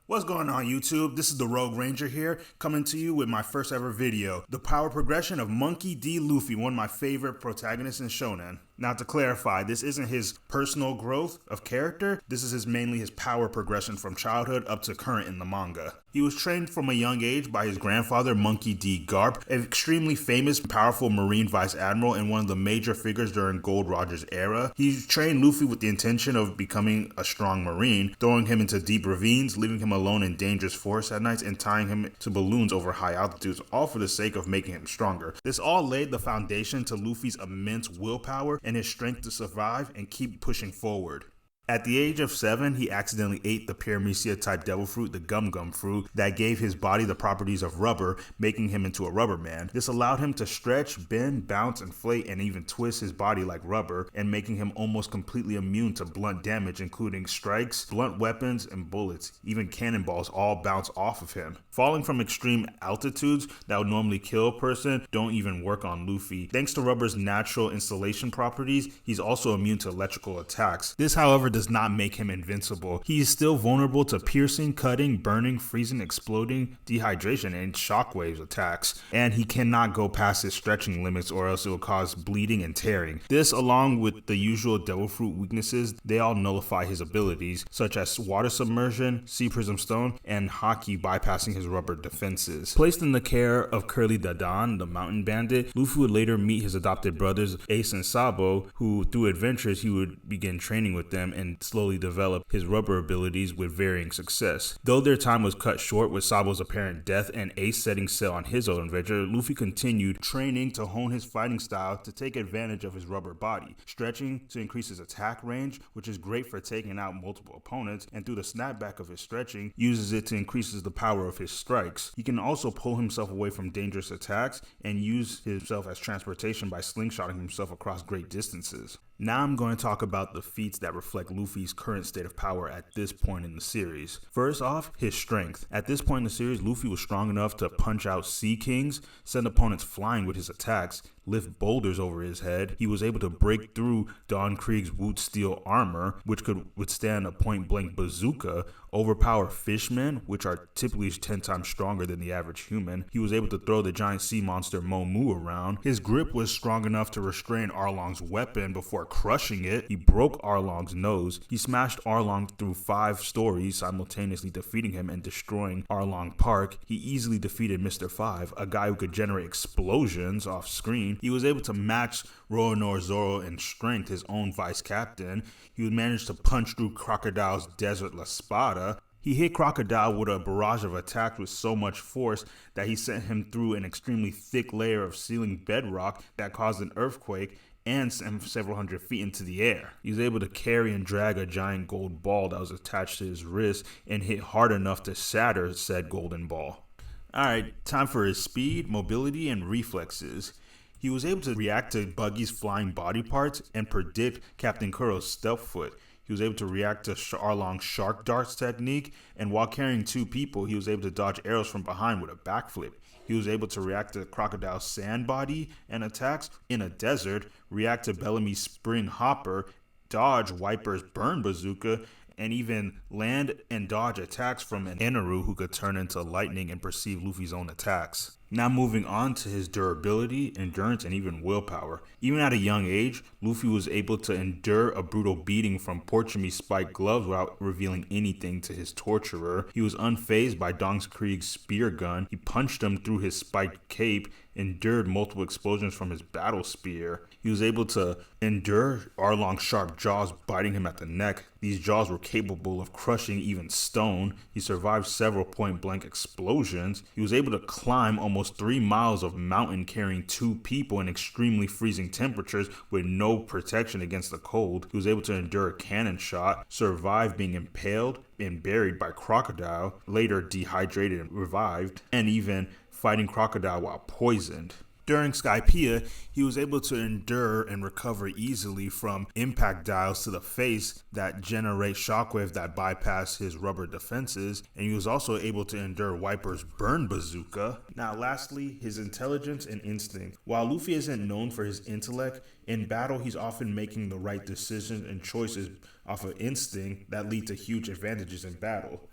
What's going on YouTube? This is the Rogue Ranger here, coming to you with my first ever video, the power progression of Monkey D. Luffy, one of my favorite protagonists in Shonen. Now to clarify, this isn't his personal growth of character, this is mainly his power progression from childhood up to current in the manga. He was trained from a young age by his grandfather, Monkey D. Garp, an extremely famous and powerful Marine Vice Admiral and one of the major figures during Gold Roger's era. He trained Luffy with the intention of becoming a strong Marine, throwing him into deep ravines, leaving him alone in dangerous forests at nights, and tying him to balloons over high altitudes, all for the sake of making him stronger. This all laid the foundation to Luffy's immense willpower and his strength to survive and keep pushing forward. At the age of 7, he accidentally ate the Paramecia type devil fruit, the Gum Gum fruit, that gave his body the properties of rubber, making him into a rubber man. This allowed him to stretch, bend, bounce, inflate, and even twist his body like rubber, and making him almost completely immune to blunt damage, including strikes, blunt weapons, and bullets. Even cannonballs all bounce off of him. Falling from extreme altitudes that would normally kill a person don't even work on Luffy. Thanks to rubber's natural insulation properties, he's also immune to electrical attacks. This, however, does not make him invincible. He is still vulnerable to piercing, cutting, burning, freezing, exploding, dehydration, and shockwaves attacks. And he cannot go past his stretching limits or else it will cause bleeding and tearing. This, along with the usual devil fruit weaknesses, they all nullify his abilities, such as water submersion, sea prism stone, and hockey bypassing his rubber defenses. Placed in the care of Curly Dadan, the mountain bandit, Luffy would later meet his adopted brothers Ace and Sabo, who through adventures he would begin training with them and slowly develop his rubber abilities with varying success. Though their time was cut short with Sabo's apparent death and Ace setting sail on his own adventure, Luffy continued training to hone his fighting style to take advantage of his rubber body, stretching to increase his attack range, which is great for taking out multiple opponents, and through the snapback of his stretching, uses it to increase the power of his strikes. He can also pull himself away from dangerous attacks and use himself as transportation by slingshotting himself across great distances. Now I'm going to talk about the feats that reflect Luffy's current state of power at this point in the series. First off, his strength. At this point in the series, Luffy was strong enough to punch out Sea Kings, send opponents flying with his attacks, lift boulders over his head. He was able to break through Don Krieg's Woot Steel armor, which could withstand a point-blank bazooka, overpower fishmen, which are typically 10 times stronger than the average human. He was able to throw the giant sea monster Momu around. His grip was strong enough to restrain Arlong's weapon before crushing it. He broke Arlong's nose. He smashed Arlong through 5 stories, simultaneously defeating him and destroying Arlong Park. He easily defeated Mr. 5, a guy who could generate explosions off screen. He was able to match Roronoa Zoro in strength, his own vice captain. He would manage to punch through Crocodile's Desert La Spada. He hit Crocodile with a barrage of attacks with so much force that he sent him through an extremely thick layer of ceiling bedrock that caused an earthquake and sent him several hundred feet into the air. He was able to carry and drag a giant gold ball that was attached to his wrist and hit hard enough to shatter said golden ball. Alright, time for his speed, mobility, and reflexes. He was able to react to Buggy's flying body parts and predict Captain Kuro's stealth foot. He was able to react to Arlong's shark darts technique, and while carrying 2 people, he was able to dodge arrows from behind with a backflip. He was able to react to Crocodile's sand body and attacks in a desert, react to Bellamy's spring hopper, dodge Wiper's burn bazooka, and even land and dodge attacks from an Eneru who could turn into lightning and perceive Luffy's own attacks. Now moving on to his durability, endurance, and even willpower. Even at a young age, Luffy was able to endure a brutal beating from Portuguese spiked gloves without revealing anything to his torturer. He was unfazed by Don Krieg's spear gun. He punched him through his spiked cape, endured multiple explosions from his battle spear. He was able to endure Arlong's sharp jaws biting him at the neck. These jaws were capable of crushing even stone. He survived several point-blank explosions. He was able to climb almost 3 miles of mountain carrying 2 people in extremely freezing temperatures with no protection against the cold. He was able to endure a cannon shot, survive being impaled and buried by Crocodile, later dehydrated and revived, and even fighting Crocodile while poisoned. During Skypiea, he was able to endure and recover easily from impact dials to the face that generate shockwaves that bypass his rubber defenses, and he was also able to endure Wiper's burn bazooka. Now lastly, his intelligence and instinct. While Luffy isn't known for his intellect, in battle he's often making the right decisions and choices off of instinct that lead to huge advantages in battle.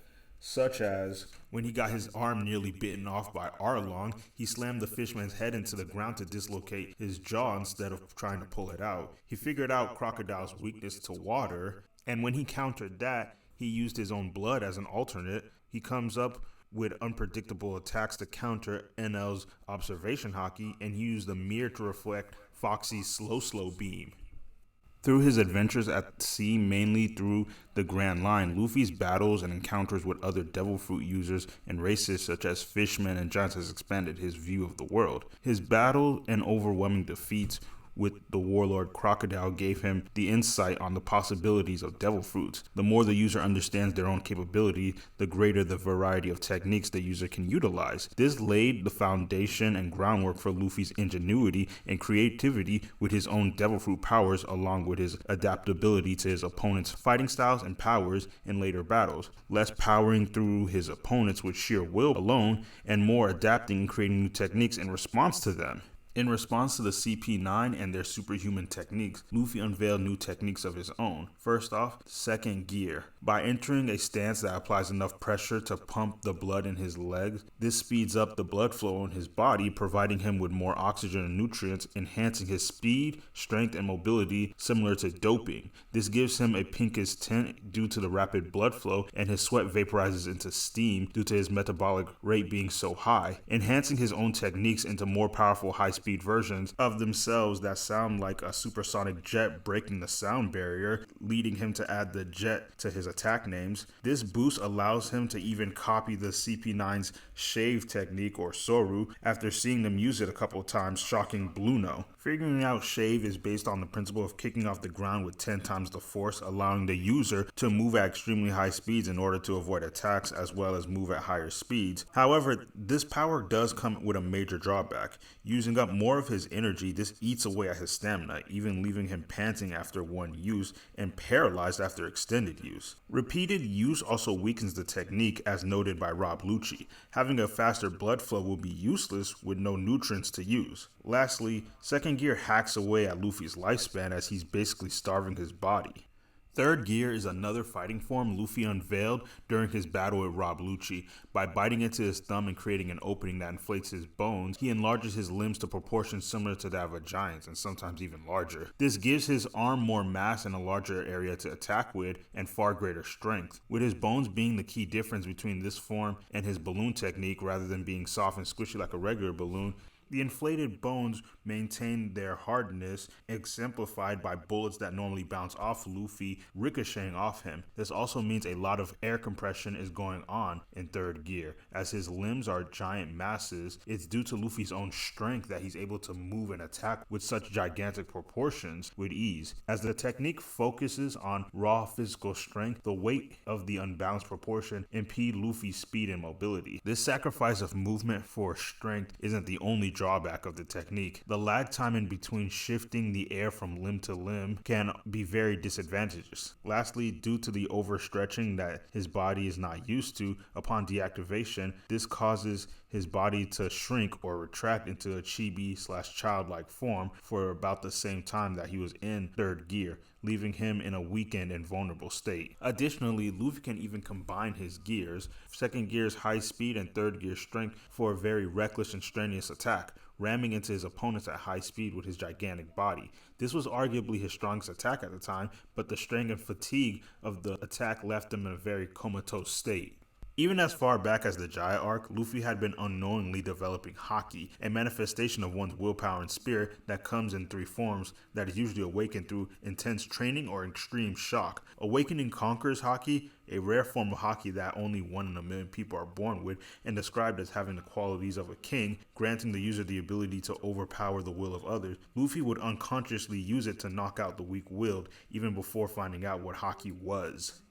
such as when he got his arm nearly bitten off by Arlong, he slammed the fishman's head into the ground to dislocate his jaw instead of trying to pull it out. He figured out Crocodile's weakness to water, and when he countered that, he used his own blood as an alternate. He comes up with unpredictable attacks to counter NL's observation haki, and he used the mirror to reflect Foxy's slow beam. Through his adventures at sea, mainly through the Grand Line, Luffy's battles and encounters with other Devil Fruit users and races such as fishmen and giants has expanded his view of the world. His battle and overwhelming defeats with the warlord Crocodile gave him the insight on the possibilities of devil fruits. The more the user understands their own capability, the greater the variety of techniques the user can utilize. This laid the foundation and groundwork for Luffy's ingenuity and creativity with his own devil fruit powers, along with his adaptability to his opponents' fighting styles and powers in later battles, less powering through his opponents with sheer will alone, and more adapting and creating new techniques in response to them. In response to the CP9 and their superhuman techniques, Luffy unveiled new techniques of his own. First off, second gear. By entering a stance that applies enough pressure to pump the blood in his legs, this speeds up the blood flow in his body, providing him with more oxygen and nutrients, enhancing his speed, strength, and mobility, similar to doping. This gives him a pinkish tint due to the rapid blood flow, and his sweat vaporizes into steam due to his metabolic rate being so high, enhancing his own techniques into more powerful high-speed versions of themselves that sound like a supersonic jet breaking the sound barrier, leading him to add the jet to his attack names. This boost allows him to even copy the CP9's shave technique, or Soru, after seeing them use it a couple of times, shocking Bluno. Figuring out shave is based on the principle of kicking off the ground with 10 times the force, allowing the user to move at extremely high speeds in order to avoid attacks as well as move at higher speeds. However, this power does come with a major drawback. Using up more of his energy, this eats away at his stamina, even leaving him panting after one use and paralyzed after extended use. Repeated use also weakens the technique, as noted by Rob Lucci. Having a faster blood flow will be useless with no nutrients to use. Lastly, second gear hacks away at Luffy's lifespan as he's basically starving his body. Third gear is another fighting form Luffy unveiled during his battle with Rob Lucci. By biting into his thumb and creating an opening that inflates his bones, he enlarges his limbs to proportions similar to that of a giant, and sometimes even larger. This gives his arm more mass and a larger area to attack with, and far greater strength, with his bones being the key difference between this form and his balloon technique. Rather than being soft and squishy like a regular balloon, the inflated bones maintain their hardness, exemplified by bullets that normally bounce off Luffy, ricocheting off him. This also means a lot of air compression is going on in third gear. As his limbs are giant masses, it's due to Luffy's own strength that he's able to move and attack with such gigantic proportions with ease. As the technique focuses on raw physical strength, the weight of the unbalanced proportion impede Luffy's speed and mobility. This sacrifice of movement for strength isn't the only drawback of the technique. The lag time in between shifting the air from limb to limb can be very disadvantageous. Lastly, due to the overstretching that his body is not used to, upon deactivation, this causes his body to shrink or retract into a chibi/childlike form for about the same time that he was in third gear, leaving him in a weakened and vulnerable state. Additionally, Luffy can even combine his gears, second gear's high speed and third gear strength, for a very reckless and strenuous attack, ramming into his opponents at high speed with his gigantic body. This was arguably his strongest attack at the time, but the strain and fatigue of the attack left him in a very comatose state. Even as far back as the Jaya arc, Luffy had been unknowingly developing haki, a manifestation of one's willpower and spirit that comes in three forms that is usually awakened through intense training or extreme shock. Awakening conquers haki, a rare form of haki that only 1 in a million people are born with, and described as having the qualities of a king, granting the user the ability to overpower the will of others. Luffy would unconsciously use it to knock out the weak-willed, even before finding out what haki was.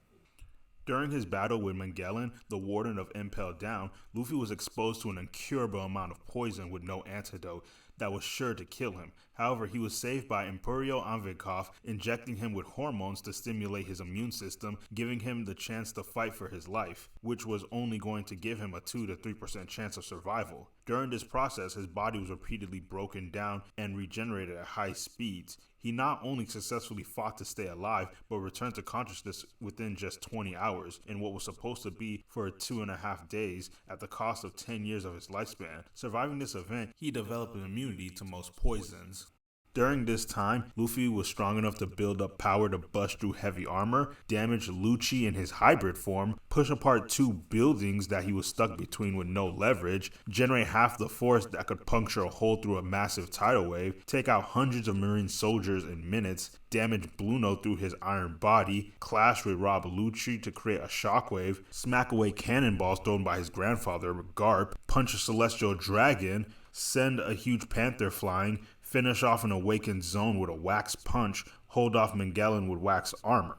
During his battle with Magellan, the warden of Impel Down, Luffy was exposed to an incurable amount of poison with no antidote. that was sure to kill him. However, he was saved by Emporio Anvikov, injecting him with hormones to stimulate his immune system, giving him the chance to fight for his life, which was only going to give him a 2 to 3% chance of survival. During this process, his body was repeatedly broken down and regenerated at high speeds. He not only successfully fought to stay alive, but returned to consciousness within just 20 hours in what was supposed to be for 2.5 days at the cost of 10 years of his lifespan. Surviving this event, he developed an immunity to most poisons. During this time, Luffy was strong enough to build up power to bust through heavy armor, damage Lucci in his hybrid form, push apart 2 buildings that he was stuck between with no leverage, generate half the force that could puncture a hole through a massive tidal wave, take out hundreds of marine soldiers in minutes, damage Bluno through his iron body, clash with Rob Lucci to create a shockwave, smack away cannonballs thrown by his grandfather Garp, punch a celestial dragon, send a huge panther flying, finish off an awakened zone with a wax punch, hold off Magellan with wax armor.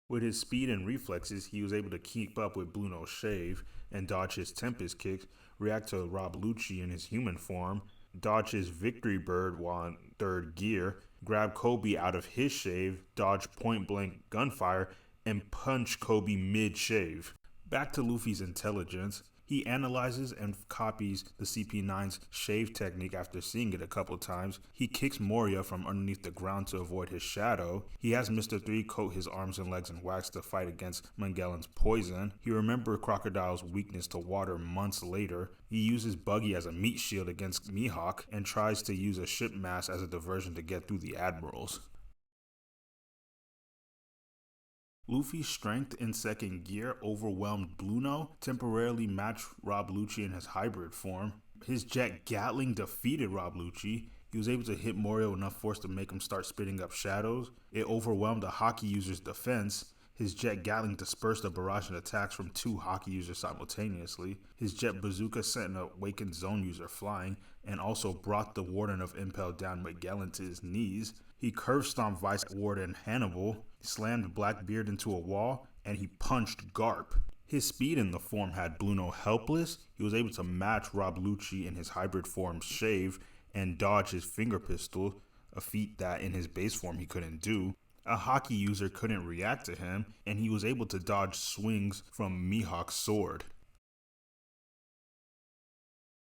With his speed and reflexes, he was able to keep up with Bluno's shave and dodge his Tempest kicks, react to Rob Lucci in his human form, dodge his Victory Bird while in 3rd gear, grab Kobe out of his shave, dodge point blank gunfire, and punch Kobe mid-shave. Back to Luffy's intelligence. He analyzes and copies the CP9's shave technique after seeing it a couple times. He kicks Moria from underneath the ground to avoid his shadow. He has Mr. 3 coat his arms and legs in wax to fight against Magellan's poison. He remembers Crocodile's weakness to water months later. He uses Buggy as a meat shield against Mihawk and tries to use a ship mast as a diversion to get through the admirals. Luffy's strength in 2nd gear overwhelmed Bluno, temporarily matched Rob Lucci in his hybrid form. His jet Gatling defeated Rob Lucci. He was able to hit Moria with enough force to make him start spitting up shadows. It overwhelmed a hockey user's defense. His jet Gatling dispersed a barrage of attacks from 2 hockey users simultaneously. His jet bazooka sent an awakened zone user flying, and also brought the Warden of Impel down Magellan to his knees. He curve stomped Vice Warden Hannibal, slammed Blackbeard into a wall, and he punched Garp. His speed in the form had Bluno helpless. He was able to match Rob Lucci in his hybrid form's shave and dodge his finger pistol, a feat that in his base form he couldn't do. A hockey user couldn't react to him, and he was able to dodge swings from Mihawk's sword.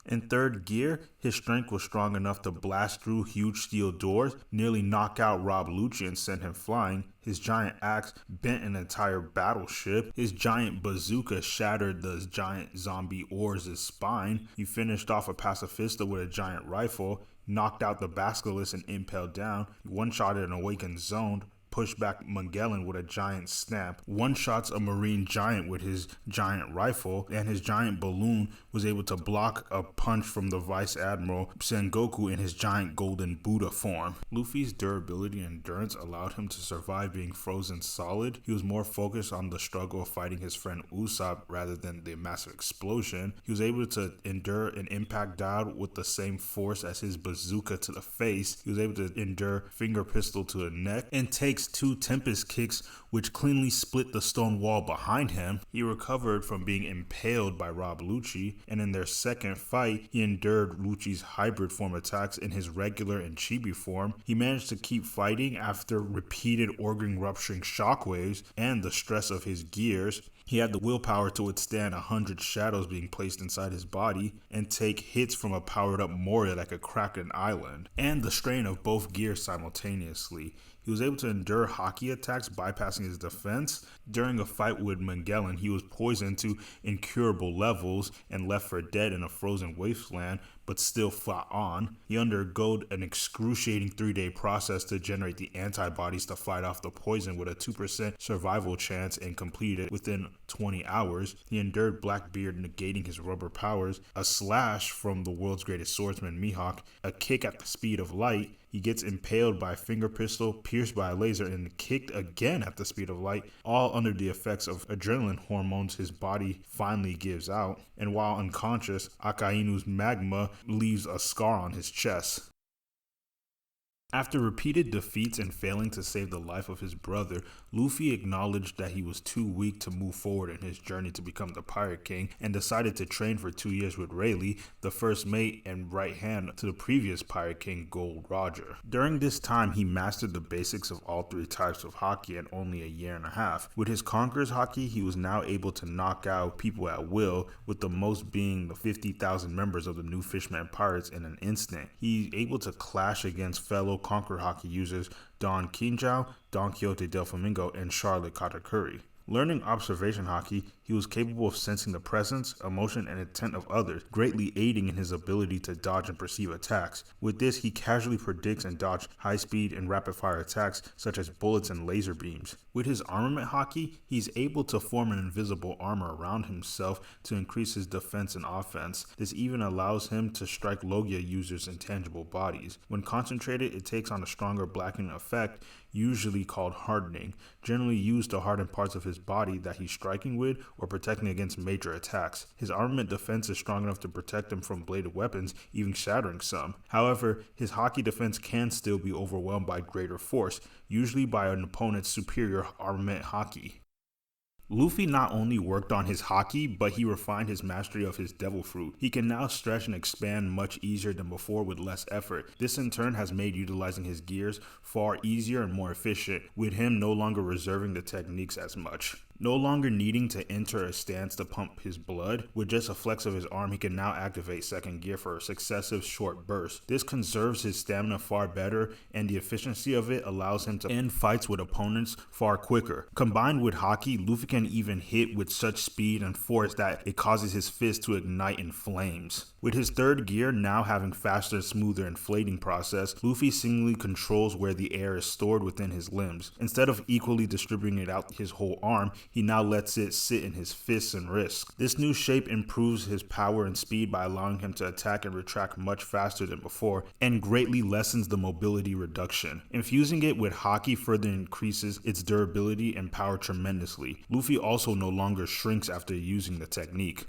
In 3rd gear, his strength was strong enough to blast through huge steel doors, nearly knock out Rob Lucci and send him flying. His giant axe bent an entire battleship. His giant bazooka shattered the giant zombie Oars' spine. He finished off a pacifista with a giant rifle, knocked out the Basilisk and impaled down, one-shotted an awakened zone, pushed back Magellan with a giant snap, one-shots a marine giant with his giant rifle, and his giant balloon was able to block a punch from the Vice Admiral Sengoku in his giant golden Buddha form. Luffy's durability and endurance allowed him to survive being frozen solid. He was more focused on the struggle of fighting his friend Usopp rather than the massive explosion. He was able to endure an impact dial with the same force as his bazooka to the face. He was able to endure finger pistol to the neck and takes 2 Tempest kicks which cleanly split the stone wall behind him. He recovered from being impaled by Rob Lucci, and in their second fight, he endured Lucci's hybrid form attacks in his regular and chibi form. He managed to keep fighting after repeated organ rupturing shockwaves and the stress of his gears. He had the willpower to withstand 100 shadows being placed inside his body and take hits from a powered up Moria that could crack an island, and the strain of both gears simultaneously. He was able to endure hockey attacks, bypassing his defense. During a fight with Magellan, he was poisoned to incurable levels and left for dead in a frozen wasteland, but still fought on. He underwent an excruciating 3-day process to generate the antibodies to fight off the poison with a 2% survival chance and completed it within 20 hours. He endured Blackbeard negating his rubber powers, a slash from the world's greatest swordsman Mihawk, a kick at the speed of light. He gets impaled by a finger pistol, pierced by a laser, and kicked again at the speed of light, all under the effects of adrenaline hormones his body finally gives out. And while unconscious, Akainu's magma leaves a scar on his chest. After repeated defeats and failing to save the life of his brother, Luffy acknowledged that he was too weak to move forward in his journey to become the Pirate King and decided to train for 2 years with Rayleigh, the first mate and right hand to the previous Pirate King Gold Roger. During this time, he mastered the basics of all 3 types of haki in only a year and a half. With his Conqueror's haki, he was now able to knock out people at will, with the most being the 50,000 members of the new Fishman Pirates in an instant. He's able to clash against fellow Conqueror haki users Don Kinjao, Don Quixote del Flamingo, and Charlotte Katakuri. Learning observation haki, he was capable of sensing the presence, emotion, and intent of others, greatly aiding in his ability to dodge and perceive attacks. With this, he casually predicts and dodges high-speed and rapid-fire attacks such as bullets and laser beams. With his armament haki, he's able to form an invisible armor around himself to increase his defense and offense. This even allows him to strike Logia users' intangible bodies. When concentrated, it takes on a stronger blackening effect, usually called hardening, generally used to harden parts of his body that he's striking with or protecting against major attacks. His armament defense is strong enough to protect him from bladed weapons, even shattering some. However, his haki defense can still be overwhelmed by greater force, usually by an opponent's superior armament haki. Luffy not only worked on his haki, but he refined his mastery of his devil fruit. He can now stretch and expand much easier than before with less effort. This in turn has made utilizing his gears far easier and more efficient, with him no longer reserving the techniques as much. No longer needing to enter a stance to pump his blood, with just a flex of his arm he can now activate second gear for a successive short burst. This conserves his stamina far better, and the efficiency of it allows him to end fights with opponents far quicker. Combined with haki, Luffy can even hit with such speed and force that it causes his fist to ignite in flames. With his third gear now having faster, smoother inflating process, Luffy seemingly controls where the air is stored within his limbs. Instead of equally distributing it out his whole arm, he now lets it sit in his fists and wrists. This new shape improves his power and speed by allowing him to attack and retract much faster than before, and greatly lessens the mobility reduction. Infusing it with haki further increases its durability and power tremendously. Luffy also no longer shrinks after using the technique.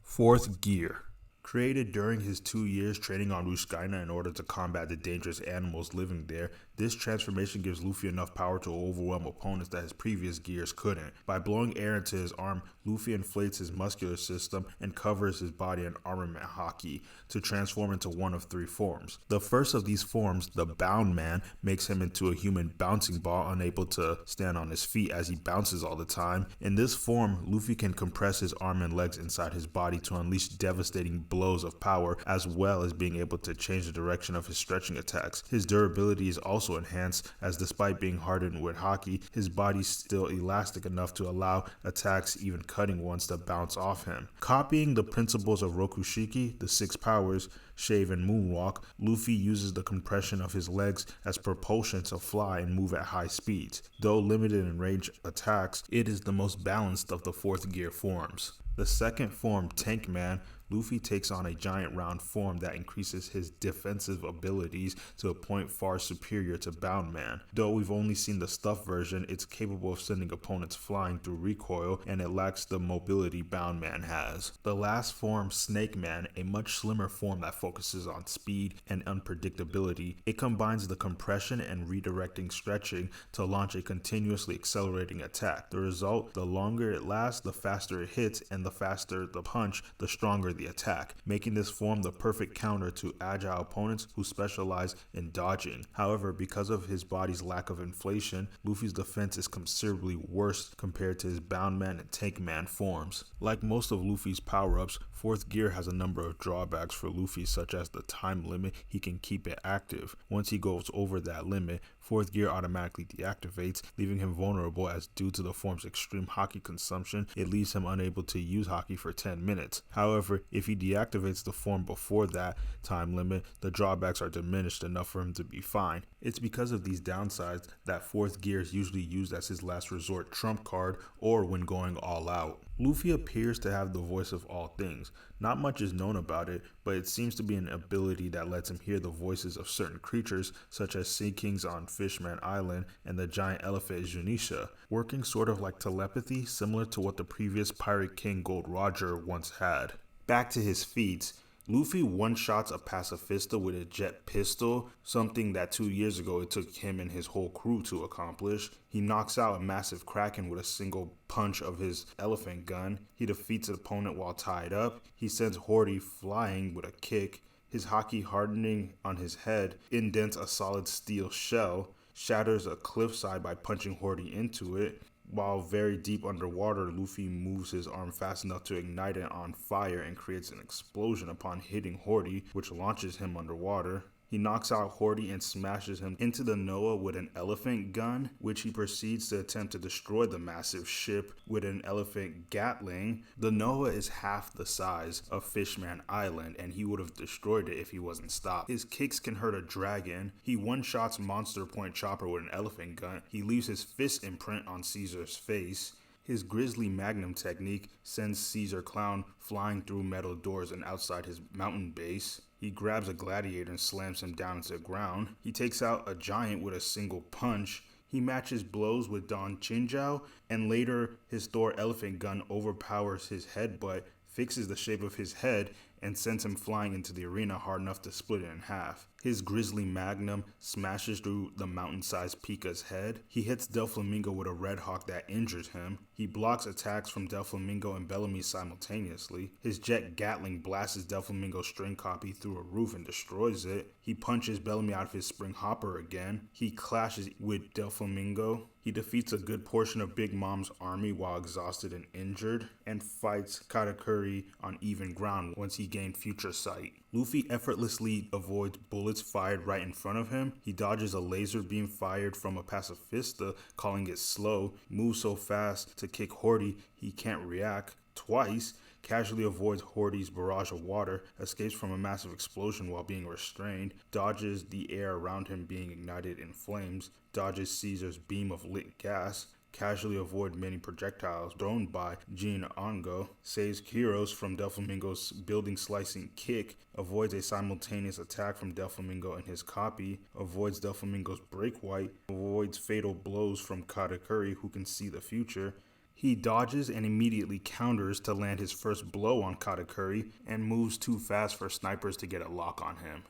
Fourth gear. Created during his 2 years training on Ruscaina in order to combat the dangerous animals living there, this transformation gives Luffy enough power to overwhelm opponents that his previous gears couldn't. By blowing air into his arm, Luffy inflates his muscular system and covers his body in armament haki to transform into one of 3 forms. The first of these forms, the Bound Man, makes him into a human bouncing ball unable to stand on his feet as he bounces all the time. In this form, Luffy can compress his arm and legs inside his body to unleash devastating blows of power, as well as being able to change the direction of his stretching attacks. His durability is also enhanced, as despite being hardened with haki, his body's still elastic enough to allow attacks, even cutting ones, to bounce off him. Copying the principles of Rokushiki, the 6 powers, shave and moonwalk, Luffy uses the compression of his legs as propulsion to fly and move at high speeds. Though limited in range attacks, it is the most balanced of the 4th gear forms. The second form, Tank Man, Luffy takes on a giant round form that increases his defensive abilities to a point far superior to Bound Man. Though we've only seen the stuffed version, it's capable of sending opponents flying through recoil, and it lacks the mobility Bound Man has. The last form, Snake Man, a much slimmer form that focuses on speed and unpredictability. It combines the compression and redirecting stretching to launch a continuously accelerating attack. The result, the longer it lasts, the faster it hits, and the faster the punch, the stronger the attack, making this form the perfect counter to agile opponents who specialize in dodging. However, because of his body's lack of inflation, Luffy's defense is considerably worse compared to his Bound Man and Tank Man forms. Like most of Luffy's power-ups, 4th gear has a number of drawbacks for Luffy, such as the time limit he can keep it active. Once he goes over that limit, 4th gear automatically deactivates, leaving him vulnerable, as due to the form's extreme haki consumption, it leaves him unable to use haki for 10 minutes. However, if he deactivates the form before that time limit, the drawbacks are diminished enough for him to be fine. It's because of these downsides that 4th gear is usually used as his last resort trump card or when going all out. Luffy appears to have the voice of all things. Not much is known about it, but it seems to be an ability that lets him hear the voices of certain creatures, such as Sea Kings on Fishman Island and the giant elephant Zunisha, working sort of like telepathy, similar to what the previous Pirate King Gold Roger once had. Back to his feats. Luffy one-shots a pacifista with a jet pistol, something that 2 years ago it took him and his whole crew to accomplish. He knocks out a massive kraken with a single punch of his elephant gun. He defeats an opponent while tied up. He sends Hori flying with a kick. His haki hardening on his head indents a solid steel shell, shatters a cliffside by punching Hori into it. While very deep underwater, Luffy moves his arm fast enough to ignite it on fire and creates an explosion upon hitting Hori, which launches him underwater. He knocks out Hori and smashes him into the Noah with an elephant gun, which he proceeds to attempt to destroy the massive ship with an elephant gatling. The Noah is half the size of Fishman Island, and he would have destroyed it if he wasn't stopped. His kicks can hurt a dragon. He one-shots Monster Point Chopper with an elephant gun. He leaves his fist imprint on Caesar's face. His Grizzly Magnum technique sends Caesar Clown flying through metal doors and outside his mountain base. He grabs a gladiator and slams him down into the ground. He takes out a giant with a single punch. He matches blows with Don Chinjao, and later his Thor elephant gun overpowers his headbutt, fixes the shape of his head, and sends him flying into the arena hard enough to split it in half. His Grizzly Magnum smashes through the mountain-sized Pika's head. He hits Doflamingo with a Red Hawk that injures him. He blocks attacks from Doflamingo and Bellamy simultaneously. His Jet Gatling blasts Doflamingo's string copy through a roof and destroys it. He punches Bellamy out of his Spring Hopper again. He clashes with Doflamingo. He defeats a good portion of Big Mom's army while exhausted and injured, and fights Katakuri on even ground once he gained Future Sight. Luffy effortlessly avoids bullets fired right in front of him. He dodges a laser beam fired from a pacifista, calling it slow, moves so fast to kick Hori he can't react twice, casually avoids Hori's barrage of water, escapes from a massive explosion while being restrained, dodges the air around him being ignited in flames, dodges Caesar's beam of lit gas, casually avoid many projectiles thrown by Jean Ongo, saves Kyros from Doflamingo's building slicing kick, avoids a simultaneous attack from Doflamingo and his copy, avoids Doflamingo's break white, avoids fatal blows from Katakuri who can see the future. He dodges and immediately counters to land his first blow on Katakuri and moves too fast for snipers to get a lock on him.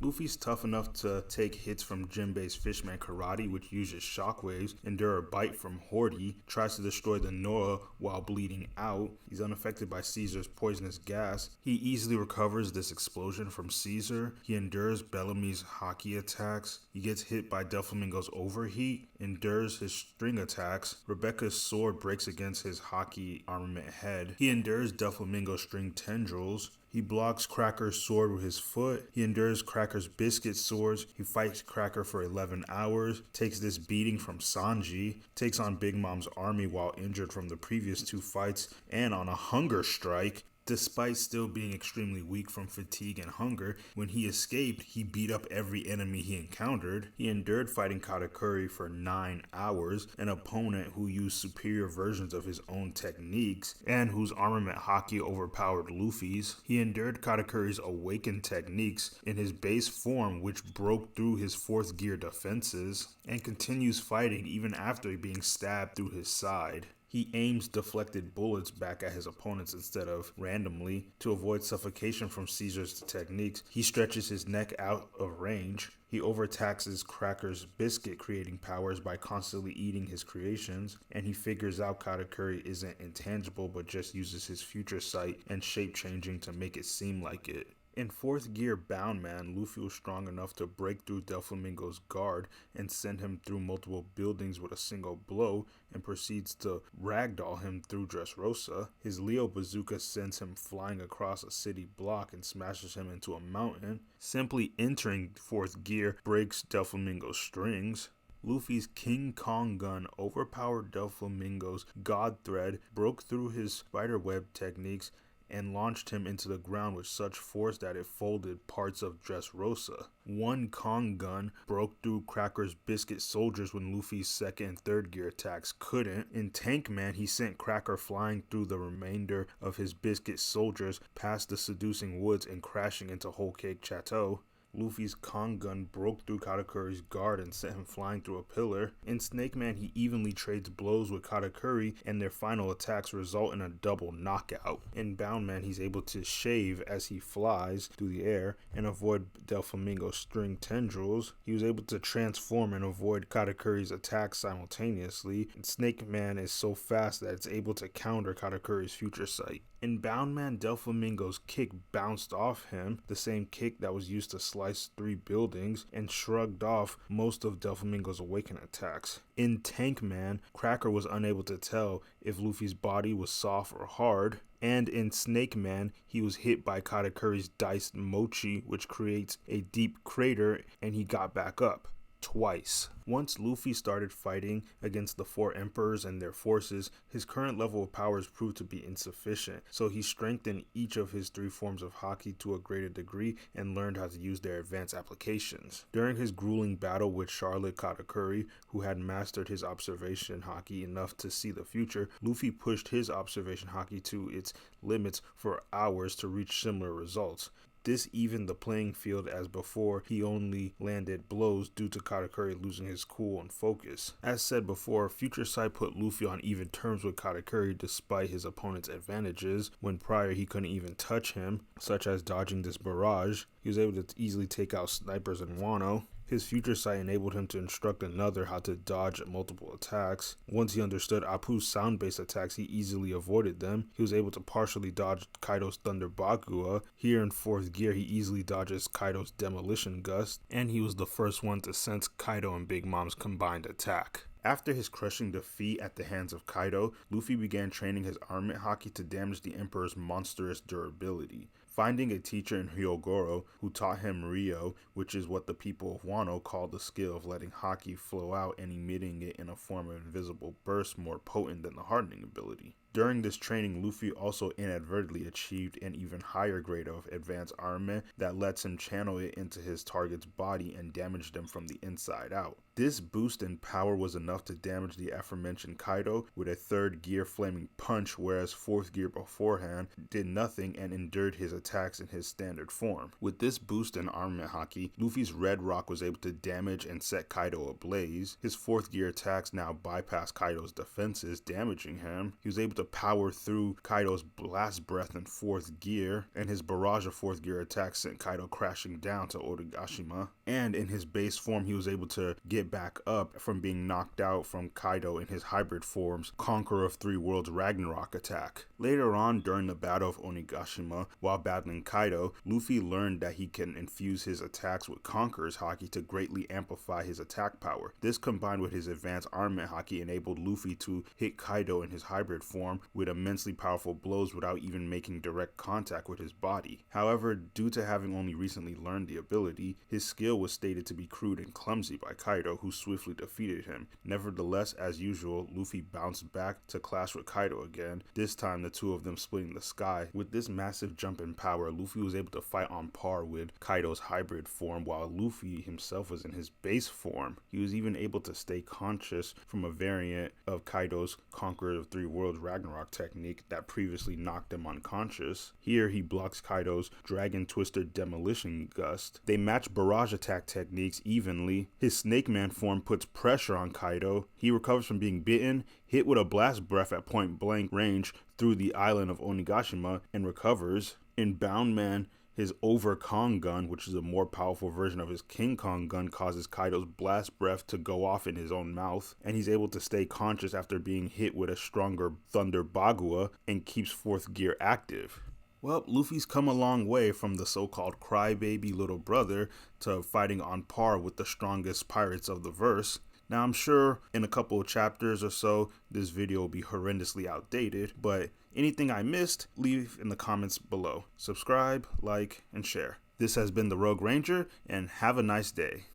Luffy's tough enough to take hits from Jinbei's Fishman Karate, which uses shockwaves, endure a bite from Hori, tries to destroy the Noah while bleeding out. He's unaffected by Caesar's poisonous gas. He easily recovers this explosion from Caesar. He endures Bellamy's hockey attacks. He gets hit by Doflamingo's overheat, endures his string attacks. Rebecca's sword breaks against his hockey armament head. He endures Doflamingo's string tendrils. He blocks Cracker's sword with his foot. He endures Cracker's biscuit swords. He fights Cracker for 11 hours, takes this beating from Sanji, takes on Big Mom's army while injured from the previous 2 fights and on a hunger strike. Despite still being extremely weak from fatigue and hunger, when he escaped, he beat up every enemy he encountered. He endured fighting Katakuri for 9 hours, an opponent who used superior versions of his own techniques, and whose armament hockey overpowered Luffy's. He endured Katakuri's awakened techniques in his base form, which broke through his 4th gear defenses, and continues fighting even after being stabbed through his side. He aims deflected bullets back at his opponents instead of randomly. To avoid suffocation from Caesar's techniques, he stretches his neck out of range. He overtaxes Cracker's biscuit creating powers by constantly eating his creations, and he figures out Katakuri isn't intangible but just uses his future sight and shape changing to make it seem like it. In 4th gear Bound Man, Luffy was strong enough to break through Doflamingo's guard and send him through multiple buildings with a single blow, and proceeds to ragdoll him through Dressrosa. His Leo bazooka sends him flying across a city block and smashes him into a mountain. Simply entering 4th gear breaks Doflamingo's strings. Luffy's King Kong gun overpowered Doflamingo's God Thread, broke through his spiderweb techniques, and launched him into the ground with such force that it folded parts of Dressrosa. One Kong gun broke through Cracker's biscuit soldiers when Luffy's 2nd and 3rd gear attacks couldn't. In Tank Man, he sent Cracker flying through the remainder of his biscuit soldiers past the seducing woods and crashing into Whole Cake Chateau. Luffy's Kongun broke through Katakuri's guard and sent him flying through a pillar. In Snake Man, he evenly trades blows with Katakuri, and their final attacks result in a double knockout. In Bound Man, he's able to shave as he flies through the air and avoid Doflamingo's string tendrils. He was able to transform and avoid Katakuri's attacks simultaneously. And Snake Man is so fast that it's able to counter Katakuri's future sight. In Bound Man, Doflamingo's kick bounced off him, the same kick that was used to slice 3 buildings, and shrugged off most of Doflamingo's awaken attacks. In Tank Man, Cracker was unable to tell if Luffy's body was soft or hard. And in Snake Man, he was hit by Katakuri's diced mochi, which creates a deep crater, and he got back up. Twice. Once Luffy started fighting against the 4 emperors and their forces, his current level of powers proved to be insufficient, so he strengthened each of his 3 forms of haki to a greater degree and learned how to use their advanced applications. During his grueling battle with Charlotte Katakuri, who had mastered his observation haki enough to see the future, Luffy pushed his observation haki to its limits for hours to reach similar results. This evened the playing field, as before he only landed blows due to Katakuri losing his cool and focus. As said before, Future Sight put Luffy on even terms with Katakuri despite his opponent's advantages, when prior he couldn't even touch him, such as dodging this barrage. He was able to easily take out snipers in Wano. His Future Sight enabled him to instruct another how to dodge multiple attacks. Once he understood Appu's sound-based attacks, he easily avoided them. He was able to partially dodge Kaido's Thunder Bagua. Here in 4th gear, he easily dodges Kaido's Demolition Gust, and he was the first one to sense Kaido and Big Mom's combined attack. After his crushing defeat at the hands of Kaido, Luffy began training his armament haki to damage the Emperor's monstrous durability. Finding a teacher in Hyogoro who taught him Ryo, which is what the people of Wano call the skill of letting haki flow out and emitting it in a form of invisible burst more potent than the hardening ability. During this training, Luffy also inadvertently achieved an even higher grade of advanced armament that lets him channel it into his target's body and damage them from the inside out. This boost in power was enough to damage the aforementioned Kaido with a 3rd gear flaming punch, whereas 4th gear beforehand did nothing and endured his attacks in his standard form. With this boost in armament haki, Luffy's Red Rock was able to damage and set Kaido ablaze. His 4th gear attacks now bypassed Kaido's defenses, damaging him. He was able to power through Kaido's Blast Breath in 4th gear, and his barrage of 4th gear attacks sent Kaido crashing down to Onigashima. And in his base form, he was able to get back up from being knocked out from Kaido in his hybrid forms Conqueror of 3 Worlds Ragnarok attack. Later on, during the Battle of Onigashima, while battling Kaido, Luffy learned that he can infuse his attacks with Conqueror's haki to greatly amplify his attack power. This, combined with his advanced armament haki, enabled Luffy to hit Kaido in his hybrid form with immensely powerful blows without even making direct contact with his body. However, due to having only recently learned the ability, his skill was stated to be crude and clumsy by Kaido, who swiftly defeated him. Nevertheless, as usual, Luffy bounced back to clash with Kaido again, this time the 2 of them splitting the sky. With this massive jump in power, Luffy was able to fight on par with Kaido's hybrid form, while Luffy himself was in his base form. He was even able to stay conscious from a variant of Kaido's Conqueror of 3 Worlds Ragnarok technique that previously knocked him unconscious. Here he blocks Kaido's Dragon Twister Demolition Gust. They match barrage attack techniques evenly. His Snake Man form puts pressure on Kaido. He recovers from being bitten, hit with a Blast Breath at point blank range through the island of Onigashima, and recovers. In Bound Man, his Over Kong gun, which is a more powerful version of his King Kong gun, causes Kaido's Blast Breath to go off in his own mouth, and he's able to stay conscious after being hit with a stronger Thunder Bagua and keeps 4th gear active. Well, Luffy's come a long way from the so-called crybaby little brother to fighting on par with the strongest pirates of the verse. Now, I'm sure in a couple of chapters or so, this video will be horrendously outdated, but anything I missed, leave in the comments below. Subscribe, like, and share. This has been the Rogue Ranger, and have a nice day.